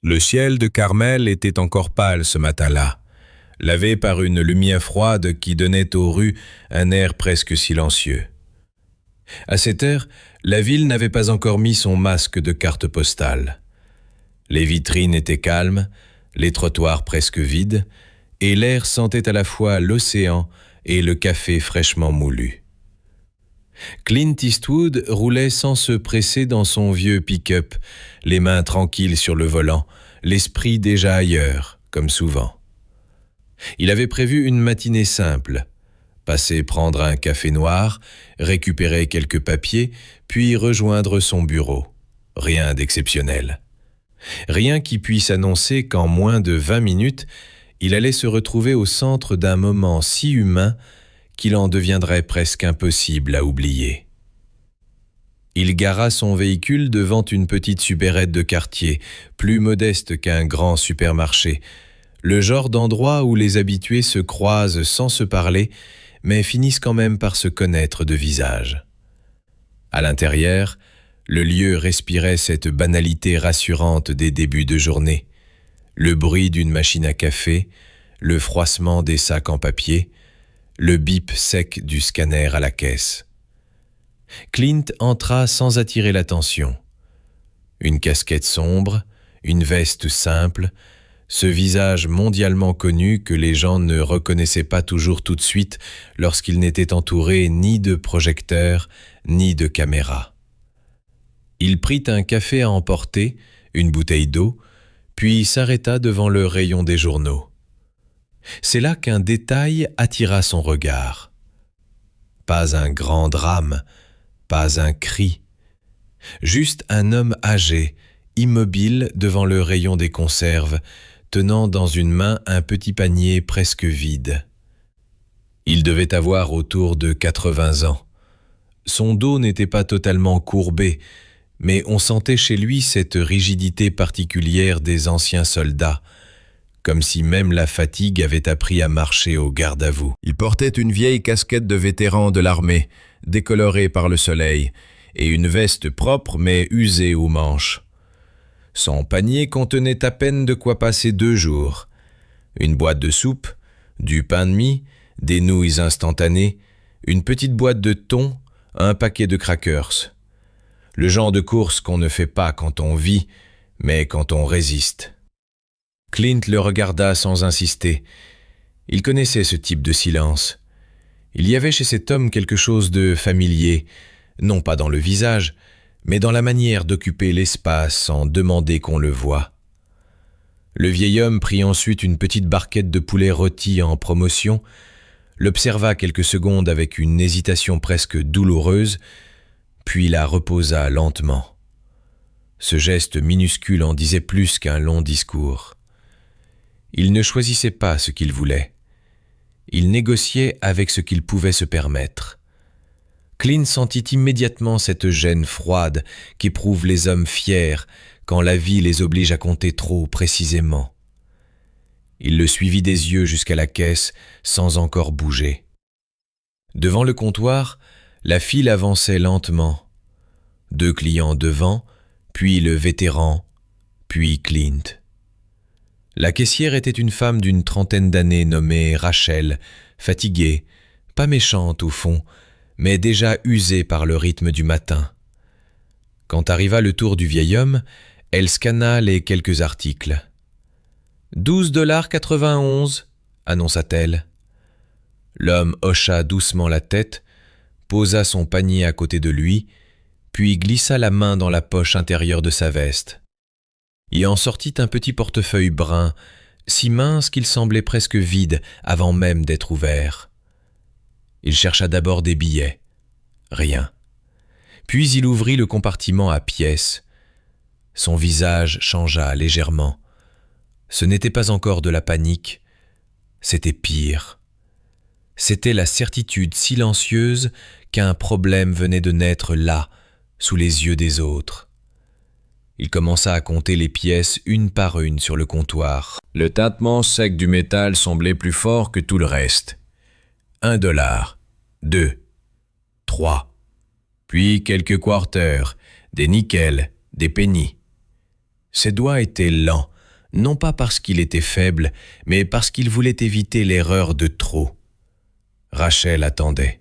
Le ciel de Carmel était encore pâle ce matin-là, lavé par une lumière froide qui donnait aux rues un air presque silencieux. À cette heure, la ville n'avait pas encore mis son masque de carte postale. Les vitrines étaient calmes, les trottoirs presque vides, et l'air sentait à la fois l'océan et le café fraîchement moulu. Clint Eastwood roulait sans se presser dans son vieux pick-up, les mains tranquilles sur le volant, l'esprit déjà ailleurs, comme souvent. Il avait prévu une matinée simple, passer prendre un café noir, récupérer quelques papiers, puis rejoindre son bureau. Rien d'exceptionnel. Rien qui puisse annoncer qu'en moins de 20 minutes, il allait se retrouver au centre d'un moment si humain qu'il en deviendrait presque impossible à oublier. Il gara son véhicule devant une petite supérette de quartier, plus modeste qu'un grand supermarché, le genre d'endroit où les habitués se croisent sans se parler, mais finissent quand même par se connaître de visage. À l'intérieur, le lieu respirait cette banalité rassurante des débuts de journée. Le bruit d'une machine à café, le froissement des sacs en papier, le bip sec du scanner à la caisse. Clint entra sans attirer l'attention. Une casquette sombre, une veste simple, ce visage mondialement connu que les gens ne reconnaissaient pas toujours tout de suite lorsqu'il n'était entouré ni de projecteurs, ni de caméras. Il prit un café à emporter, une bouteille d'eau, puis s'arrêta devant le rayon des journaux. C'est là qu'un détail attira son regard. Pas un grand drame, pas un cri. Juste un homme âgé, immobile devant le rayon des conserves, tenant dans une main un petit panier presque vide. Il devait avoir autour de 80 ans. Son dos n'était pas totalement courbé, mais on sentait chez lui cette rigidité particulière des anciens soldats, comme si même la fatigue avait appris à marcher au garde-à-vous. Il portait une vieille casquette de vétéran de l'armée, décolorée par le soleil, et une veste propre mais usée aux manches. Son panier contenait à peine de quoi passer 2 jours. Une boîte de soupe, du pain de mie, des nouilles instantanées, une petite boîte de thon, un paquet de crackers. Le genre de course qu'on ne fait pas quand on vit, mais quand on résiste. Clint le regarda sans insister. Il connaissait ce type de silence. Il y avait chez cet homme quelque chose de familier, non pas dans le visage, mais dans la manière d'occuper l'espace sans demander qu'on le voie. Le vieil homme prit ensuite une petite barquette de poulet rôti en promotion, l'observa quelques secondes avec une hésitation presque douloureuse, puis la reposa lentement. Ce geste minuscule en disait plus qu'un long discours. Il ne choisissait pas ce qu'il voulait. Il négociait avec ce qu'il pouvait se permettre. Clint sentit immédiatement cette gêne froide qu'éprouvent les hommes fiers quand la vie les oblige à compter trop précisément. Il le suivit des yeux jusqu'à la caisse sans encore bouger. Devant le comptoir, la file avançait lentement. 2 clients devant, puis le vétéran, puis Clint. La caissière était une femme d'une 30aine d'années nommée Rachel, fatiguée, pas méchante au fond, mais déjà usée par le rythme du matin. Quand arriva le tour du vieil homme, elle scanna les quelques articles. « 12,91 $, annonça-t-elle. L'homme hocha doucement la tête, posa son panier à côté de lui, puis glissa la main dans la poche intérieure de sa veste. Il en sortit un petit portefeuille brun, si mince qu'il semblait presque vide avant même d'être ouvert. Il chercha d'abord des billets. Rien. Puis il ouvrit le compartiment à pièces. Son visage changea légèrement. Ce n'était pas encore de la panique, c'était pire. C'était la certitude silencieuse qu'un problème venait de naître là, sous les yeux des autres. Il commença à compter les pièces une par une sur le comptoir. Le tintement sec du métal semblait plus fort que tout le reste. 1 $, 2, 3, puis quelques quarters, des nickels, des pennies. Ses doigts étaient lents, non pas parce qu'il était faible, mais parce qu'il voulait éviter l'erreur de trop. Rachel attendait.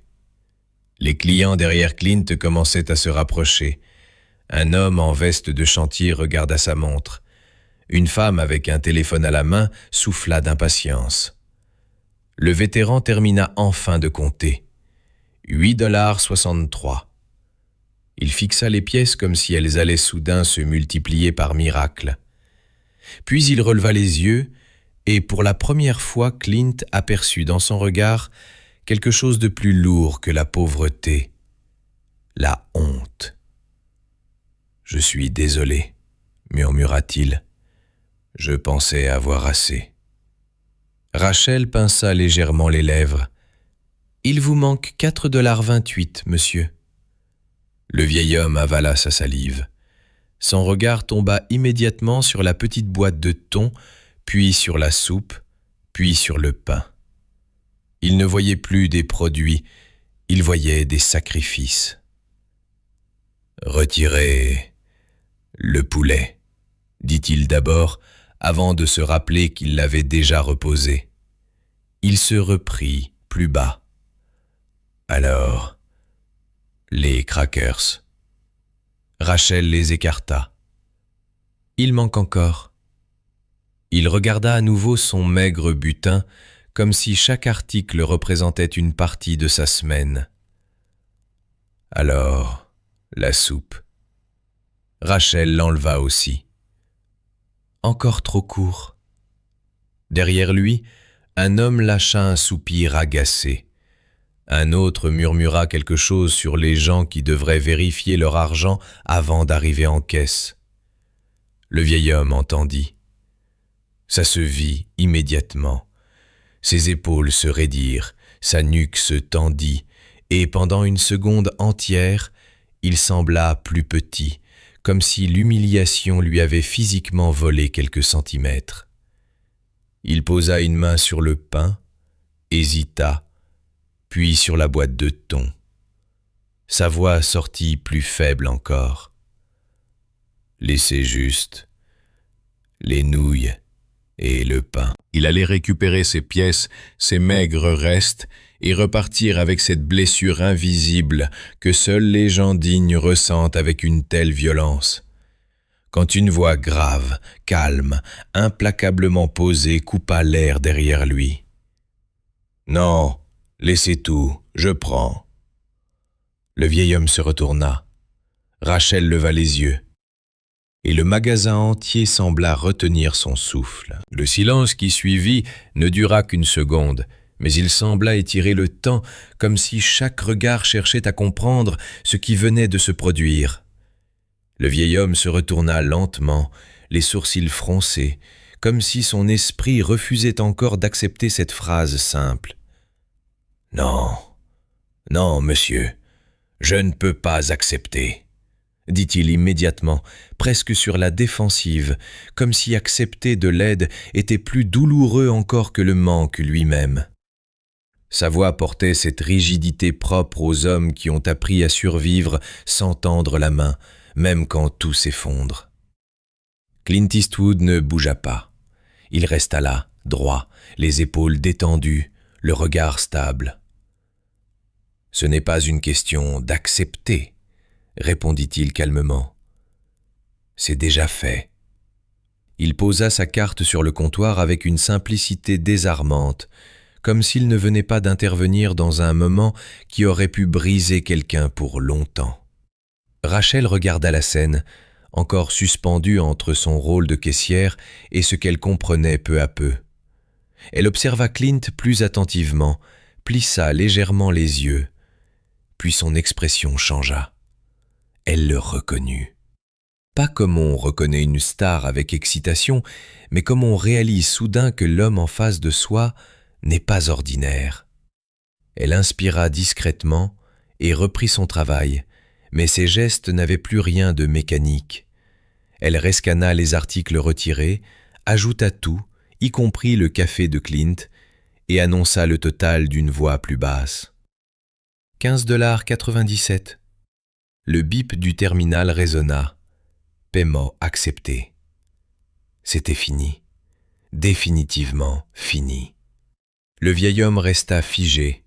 Les clients derrière Clint commençaient à se rapprocher. Un homme en veste de chantier regarda sa montre. Une femme avec un téléphone à la main souffla d'impatience. Le vétéran termina enfin de compter. 8,63 $. Il fixa les pièces comme si elles allaient soudain se multiplier par miracle. Puis il releva les yeux, et pour la première fois Clint aperçut dans son regard quelque chose de plus lourd que la pauvreté, la honte. « Je suis désolé, » murmura-t-il. « Je pensais avoir assez. » Rachel pinça légèrement les lèvres. « Il vous manque 4,28 $, monsieur. » Le vieil homme avala sa salive. Son regard tomba immédiatement sur la petite boîte de thon, puis sur la soupe, puis sur le pain. Il ne voyait plus des produits, il voyait des sacrifices. « Retirez le poulet, » dit-il d'abord, avant de se rappeler qu'il l'avait déjà reposé. Il se reprit plus bas. « Alors, les crackers. » Rachel les écarta. « Il manque encore. » Il regarda à nouveau son maigre butin, comme si chaque article représentait une partie de sa semaine. « Alors, la soupe. » Rachel l'enleva aussi. « Encore trop court. » Derrière lui, un homme lâcha un soupir agacé. Un autre murmura quelque chose sur les gens qui devraient vérifier leur argent avant d'arriver en caisse. Le vieil homme entendit. Ça se vit immédiatement. Ses épaules se raidirent, sa nuque se tendit, et pendant une seconde entière, il sembla plus petit, comme si l'humiliation lui avait physiquement volé quelques centimètres. Il posa une main sur le pain, hésita, puis sur la boîte de thon. Sa voix sortit plus faible encore. « Laissez juste les nouilles et le pain. » Il allait récupérer ses pièces, ses maigres restes, et repartir avec cette blessure invisible que seuls les gens dignes ressentent avec une telle violence. Quand une voix grave, calme, implacablement posée coupa l'air derrière lui. « Non, laissez tout, je prends. » Le vieil homme se retourna. Rachel leva les yeux. Et le magasin entier sembla retenir son souffle. Le silence qui suivit ne dura qu'une seconde, mais il sembla étirer le temps comme si chaque regard cherchait à comprendre ce qui venait de se produire. Le vieil homme se retourna lentement, les sourcils froncés, comme si son esprit refusait encore d'accepter cette phrase simple. « Non, non, monsieur, je ne peux pas accepter. » dit-il immédiatement, presque sur la défensive, comme si accepter de l'aide était plus douloureux encore que le manque lui-même. Sa voix portait cette rigidité propre aux hommes qui ont appris à survivre sans tendre la main, même quand tout s'effondre. Clint Eastwood ne bougea pas. Il resta là, droit, les épaules détendues, le regard stable. « Ce n'est pas une question d'accepter, » répondit-il calmement. « C'est déjà fait. » Il posa sa carte sur le comptoir avec une simplicité désarmante, comme s'il ne venait pas d'intervenir dans un moment qui aurait pu briser quelqu'un pour longtemps. Rachel regarda la scène, encore suspendue entre son rôle de caissière et ce qu'elle comprenait peu à peu. Elle observa Clint plus attentivement, plissa légèrement les yeux, puis son expression changea. Elle le reconnut. Pas comme on reconnaît une star avec excitation, mais comme on réalise soudain que l'homme en face de soi n'est pas ordinaire. Elle inspira discrètement et reprit son travail, mais ses gestes n'avaient plus rien de mécanique. Elle rescana les articles retirés, ajouta tout, y compris le café de Clint, et annonça le total d'une voix plus basse. 15,97 $. Le bip du terminal résonna. Paiement accepté. C'était fini. définitivement fini. Le vieil homme resta figé.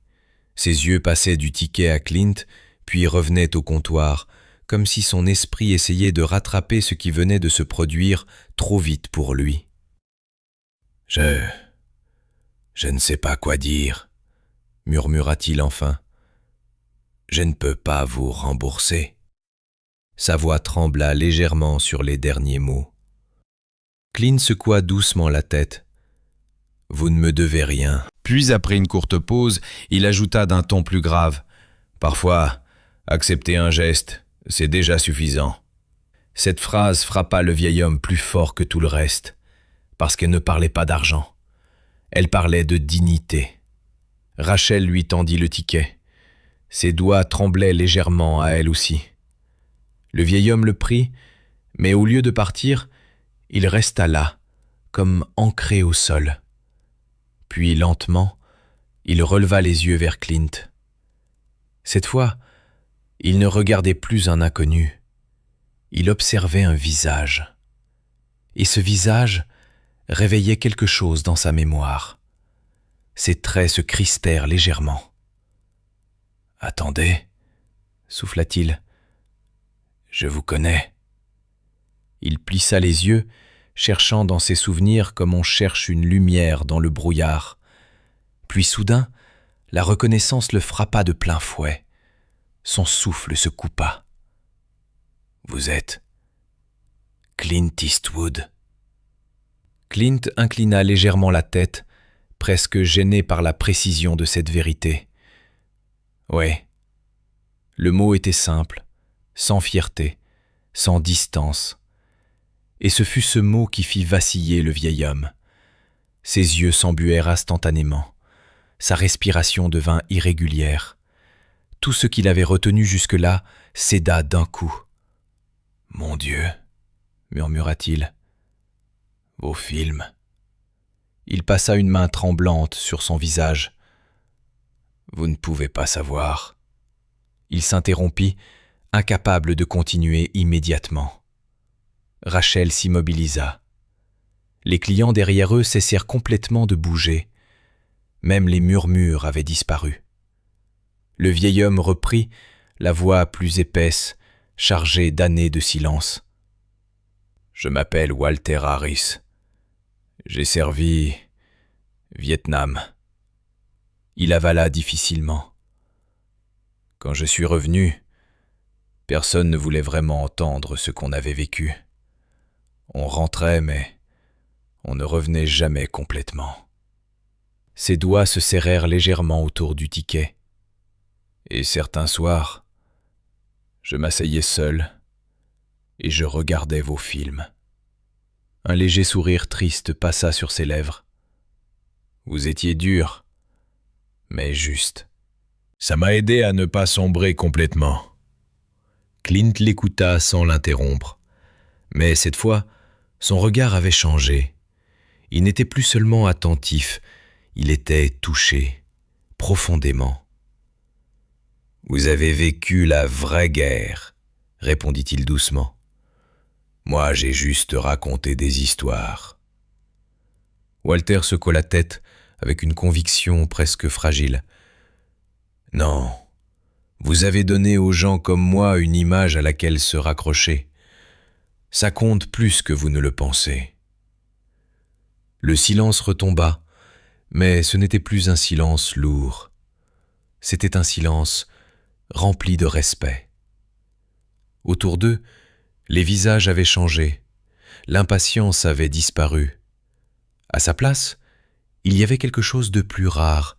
Ses yeux passaient du ticket à Clint, puis revenaient au comptoir, comme si son esprit essayait de rattraper ce qui venait de se produire trop vite pour lui. « Je ne sais pas quoi dire, » murmura-t-il enfin. « Je ne peux pas vous rembourser. » Sa voix trembla légèrement sur les derniers mots. Clint secoua doucement la tête. « Vous ne me devez rien. » Puis, après une courte pause, il ajouta d'un ton plus grave. « Parfois, accepter un geste, c'est déjà suffisant. » Cette phrase frappa le vieil homme plus fort que tout le reste, parce qu'elle ne parlait pas d'argent. Elle parlait de dignité. Rachel lui tendit le ticket. Ses doigts tremblaient légèrement à elle aussi. Le vieil homme le prit, mais au lieu de partir, il resta là, comme ancré au sol. Puis, lentement, il releva les yeux vers Clint. Cette fois, il ne regardait plus un inconnu. Il observait un visage. Et ce visage réveillait quelque chose dans sa mémoire. Ses traits se crispèrent légèrement. « Attendez, » souffla-t-il. « Je vous connais. » Il plissa les yeux, cherchant dans ses souvenirs comme on cherche une lumière dans le brouillard. Puis soudain, la reconnaissance le frappa de plein fouet. Son souffle se coupa. « Vous êtes Clint Eastwood. » Clint inclina légèrement la tête, presque gêné par la précision de cette vérité. Ouais. Le mot était simple, sans fierté, sans distance. Et ce fut ce mot qui fit vaciller le vieil homme. Ses yeux s'embuèrent instantanément. Sa respiration devint irrégulière. Tout ce qu'il avait retenu jusque-là céda d'un coup. « Mon Dieu !» murmura-t-il. « Vos films !» Il passa une main tremblante sur son visage. « Vous ne pouvez pas savoir. » Il s'interrompit, incapable de continuer immédiatement. Rachel s'immobilisa. Les clients derrière eux cessèrent complètement de bouger. Même les murmures avaient disparu. Le vieil homme reprit, la voix plus épaisse, chargée d'années de silence. « Je m'appelle Walter Harris. J'ai servi Vietnam. » Il avala difficilement. « Quand je suis revenu, personne ne voulait vraiment entendre ce qu'on avait vécu. On rentrait, mais on ne revenait jamais complètement. » Ses doigts se serrèrent légèrement autour du ticket. Et certains soirs, je m'asseyais seul et je regardais vos films. Un léger sourire triste passa sur ses lèvres. Vous étiez dur, mais juste. Ça m'a aidé à ne pas sombrer complètement. Clint l'écouta sans l'interrompre. Mais cette fois, son regard avait changé. Il n'était plus seulement attentif, il était touché, profondément. « Vous avez vécu la vraie guerre, » répondit-il doucement. « Moi, j'ai juste raconté des histoires. » Walter secoua la tête avec une conviction presque fragile. « Non, vous avez donné aux gens comme moi une image à laquelle se raccrocher. Ça compte plus que vous ne le pensez. » Le silence retomba, mais ce n'était plus un silence lourd. C'était un silence rempli de respect. Autour d'eux, les visages avaient changé, l'impatience avait disparu. À sa place, il y avait quelque chose de plus rare,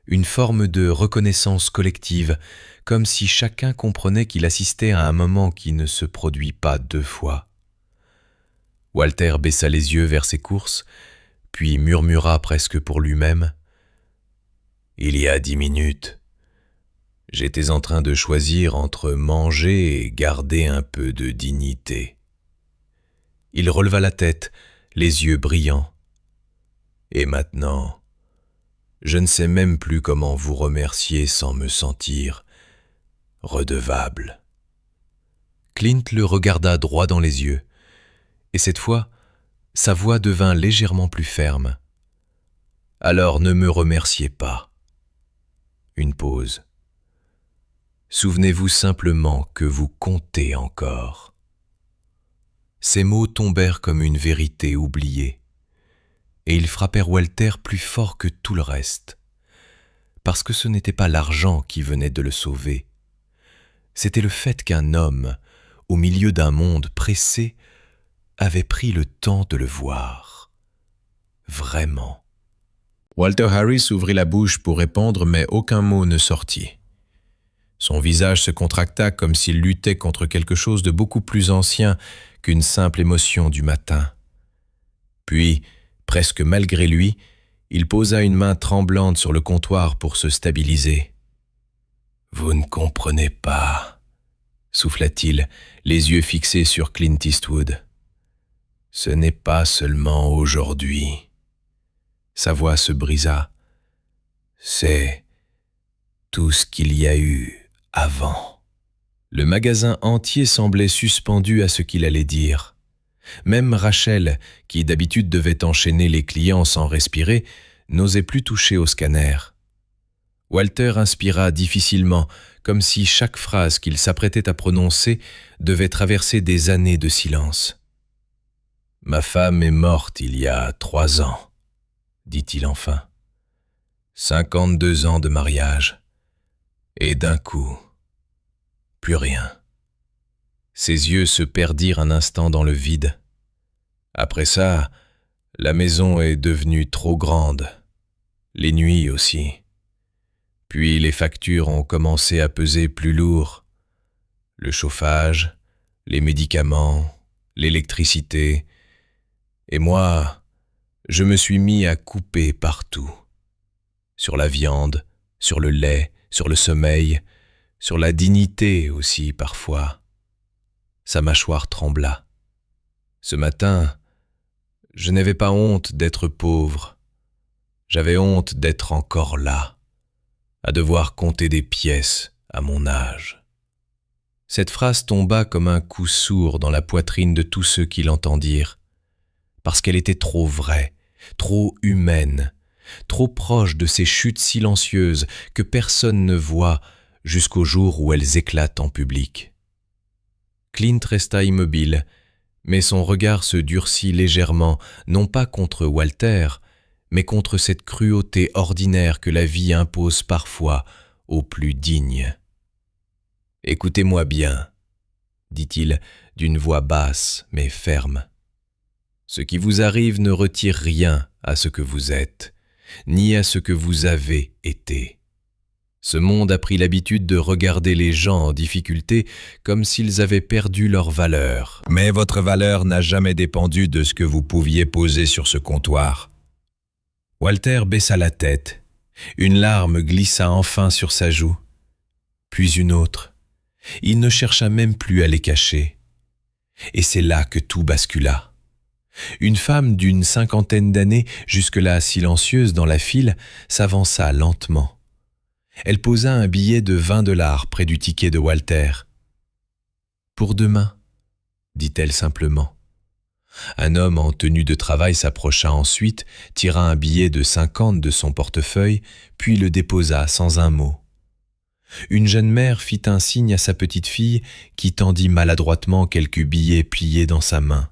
une forme de reconnaissance collective, comme si chacun comprenait qu'il assistait à un moment qui ne se produit pas deux fois. Walter baissa les yeux vers ses courses, puis murmura presque pour lui-même. « Il y a 10 minutes, j'étais en train de choisir entre manger et garder un peu de dignité. » Il releva la tête, les yeux brillants. « Et maintenant, je ne sais même plus comment vous remercier sans me sentir redevable. » Clint le regarda droit dans les yeux, et cette fois, Sa voix devint légèrement plus ferme. « Alors ne me remerciez pas. » Une pause. « Souvenez-vous simplement que vous comptez encore. » Ces mots tombèrent comme une vérité oubliée, et ils frappèrent Walter plus fort que tout le reste, parce que ce n'était pas l'argent qui venait de le sauver, c'était le fait qu'un homme, au milieu d'un monde pressé, avait pris le temps de le voir. Vraiment. Walter Harris ouvrit la bouche pour répondre, mais aucun mot ne sortit. Son visage se contracta comme s'il luttait contre quelque chose de beaucoup plus ancien qu'une simple émotion du matin. Puis, presque malgré lui, il posa une main tremblante sur le comptoir pour se stabiliser. « Vous ne comprenez pas, » souffla-t-il, les yeux fixés sur Clint Eastwood. « Ce n'est pas seulement aujourd'hui. » Sa voix se brisa. « C'est tout ce qu'il y a eu avant. » Le magasin entier semblait suspendu à ce qu'il allait dire. Même Rachel, qui d'habitude devait enchaîner les clients sans respirer, n'osait plus toucher au scanner. Walter inspira difficilement, comme si chaque phrase qu'il s'apprêtait à prononcer devait traverser des années de silence. « Ma femme est morte il y a 3 ans, » dit-il enfin. 52 ans de mariage. Et d'un coup, plus rien. Ses yeux se perdirent un instant dans le vide. Après ça, la maison est devenue trop grande. Les nuits aussi. Puis les factures ont commencé à peser plus lourd. Le chauffage, les médicaments, l'électricité. Et moi, je me suis mis à couper partout. Sur la viande, sur le lait, sur le sommeil, sur la dignité aussi parfois. Sa mâchoire trembla. Ce matin, je n'avais pas honte d'être pauvre. J'avais honte d'être encore là, à devoir compter des pièces à mon âge. Cette phrase tomba comme un coup sourd dans la poitrine de tous ceux qui l'entendirent, parce qu'elle était trop vraie, trop humaine, trop proche de ces chutes silencieuses que personne ne voit jusqu'au jour où elles éclatent en public. Clint resta immobile, mais son regard se durcit légèrement, non pas contre Walter, mais contre cette cruauté ordinaire que la vie impose parfois aux plus dignes. « Écoutez-moi bien, » dit-il d'une voix basse mais ferme. « Ce qui vous arrive ne retire rien à ce que vous êtes, ni à ce que vous avez été. Ce monde a pris l'habitude de regarder les gens en difficulté comme s'ils avaient perdu leur valeur. Mais votre valeur n'a jamais dépendu de ce que vous pouviez poser sur ce comptoir. » Walter baissa la tête. Une larme glissa enfin sur sa joue, puis une autre. Il ne chercha même plus à les cacher. Et c'est là que tout bascula. Une femme d'une 50aine d'années, jusque-là silencieuse dans la file, s'avança lentement. Elle posa un billet de $20 près du ticket de Walter. « Pour demain, » dit-elle simplement. Un homme en tenue de travail s'approcha ensuite, tira un billet de 50 de son portefeuille, puis le déposa sans un mot. Une jeune mère fit un signe à sa petite fille qui tendit maladroitement quelques billets pliés dans sa main.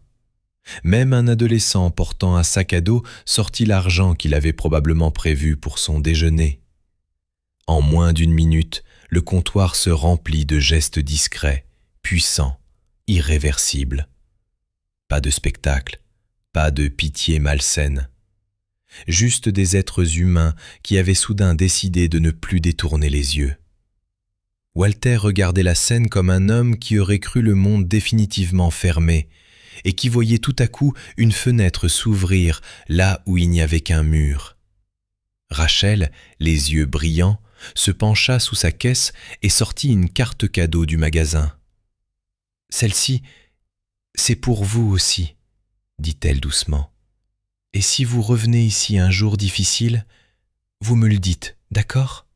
Même un adolescent portant un sac à dos sortit l'argent qu'il avait probablement prévu pour son déjeuner. En moins d'1 minute, le comptoir se remplit de gestes discrets, puissants, irréversibles. Pas de spectacle, pas de pitié malsaine. Juste des êtres humains qui avaient soudain décidé de ne plus détourner les yeux. Walter regardait la scène comme un homme qui aurait cru le monde définitivement fermé et qui voyait tout à coup une fenêtre s'ouvrir là où il n'y avait qu'un mur. Rachel, les yeux brillants, se pencha sous sa caisse et sortit une carte cadeau du magasin. « Celle-ci, c'est pour vous aussi, » dit-elle doucement. « Et si vous revenez ici un jour difficile, vous me le dites, d'accord ?»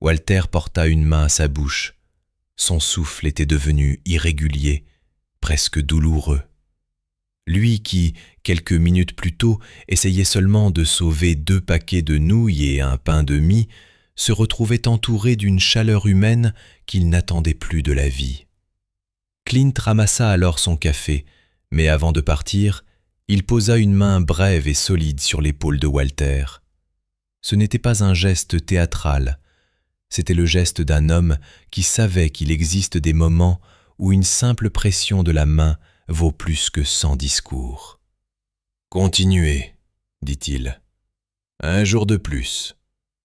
Walter porta une main à sa bouche. Son souffle était devenu irrégulier, presque douloureux. Lui qui, quelques minutes plus tôt, essayait seulement de sauver 2 paquets de nouilles et un pain de mie, se retrouvait entouré d'une chaleur humaine qu'il n'attendait plus de la vie. Clint ramassa alors son café, mais avant de partir, il posa une main brève et solide sur l'épaule de Walter. Ce n'était pas un geste théâtral, c'était le geste d'un homme qui savait qu'il existe des moments où une simple pression de la main vaut plus que 100 discours. « Continuez, dit-il. Un jour de plus,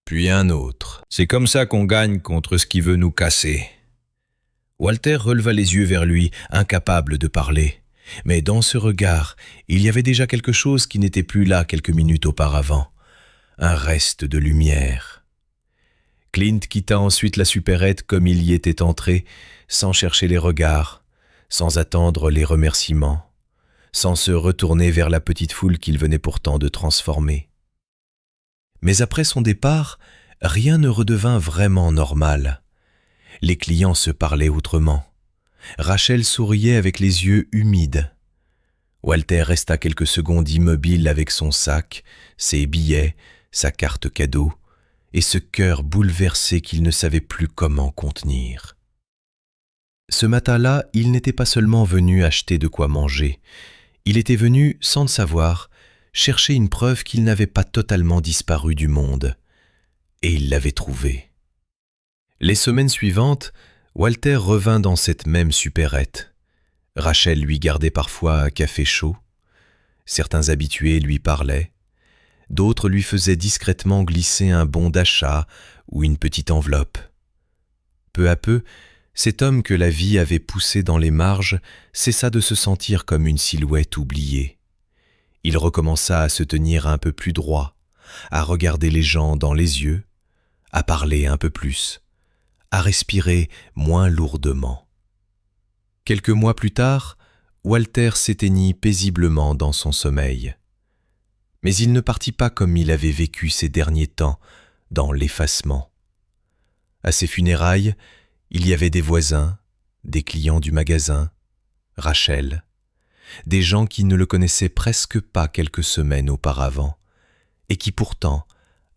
puis un autre. C'est comme ça qu'on gagne contre ce qui veut nous casser. » Walter releva les yeux vers lui, incapable de parler. Mais dans ce regard, il y avait déjà quelque chose qui n'était plus là quelques minutes auparavant. Un reste de lumière. Clint quitta ensuite la supérette comme il y était entré, sans chercher les regards, sans attendre les remerciements, sans se retourner vers la petite foule qu'il venait pourtant de transformer. Mais après son départ, rien ne redevint vraiment normal. Les clients se parlaient autrement. Rachel souriait avec les yeux humides. Walter resta quelques secondes immobile avec son sac, ses billets, sa carte cadeau, et ce cœur bouleversé qu'il ne savait plus comment contenir. Ce matin-là, il n'était pas seulement venu acheter de quoi manger, il était venu, sans le savoir, chercher une preuve qu'il n'avait pas totalement disparu du monde. Et il l'avait trouvée. Les semaines suivantes, Walter revint dans cette même supérette. Rachel lui gardait parfois un café chaud. Certains habitués lui parlaient. D'autres lui faisaient discrètement glisser un bon d'achat ou une petite enveloppe. Peu à peu, cet homme que la vie avait poussé dans les marges cessa de se sentir comme une silhouette oubliée. Il recommença à se tenir un peu plus droit, à regarder les gens dans les yeux, à parler un peu plus, à respirer moins lourdement. Quelques mois plus tard, Walter s'éteignit paisiblement dans son sommeil. Mais il ne partit pas comme il avait vécu ces derniers temps, dans l'effacement. À ses funérailles, il y avait des voisins, des clients du magasin, Rachel, des gens qui ne le connaissaient presque pas quelques semaines auparavant, et qui pourtant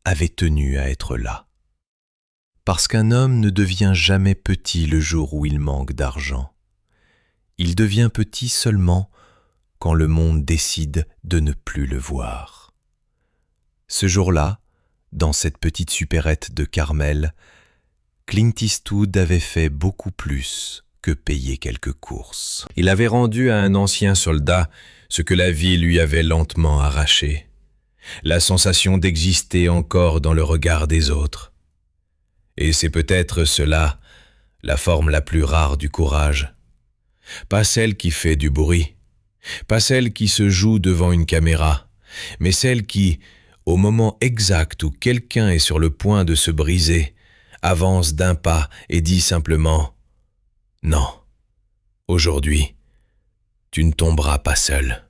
avaient tenu à être là. Parce qu'un homme ne devient jamais petit le jour où il manque d'argent. Il devient petit seulement quand le monde décide de ne plus le voir. Ce jour-là, dans cette petite supérette de Carmel, Clint Eastwood avait fait beaucoup plus que payer quelques courses. Il avait rendu à un ancien soldat ce que la vie lui avait lentement arraché, la sensation d'exister encore dans le regard des autres. Et c'est peut-être cela, la forme la plus rare du courage. Pas celle qui fait du bruit, pas celle qui se joue devant une caméra, mais celle qui, au moment exact où quelqu'un est sur le point de se briser, avance d'un pas et dit simplement « Non, aujourd'hui, tu ne tomberas pas seul. »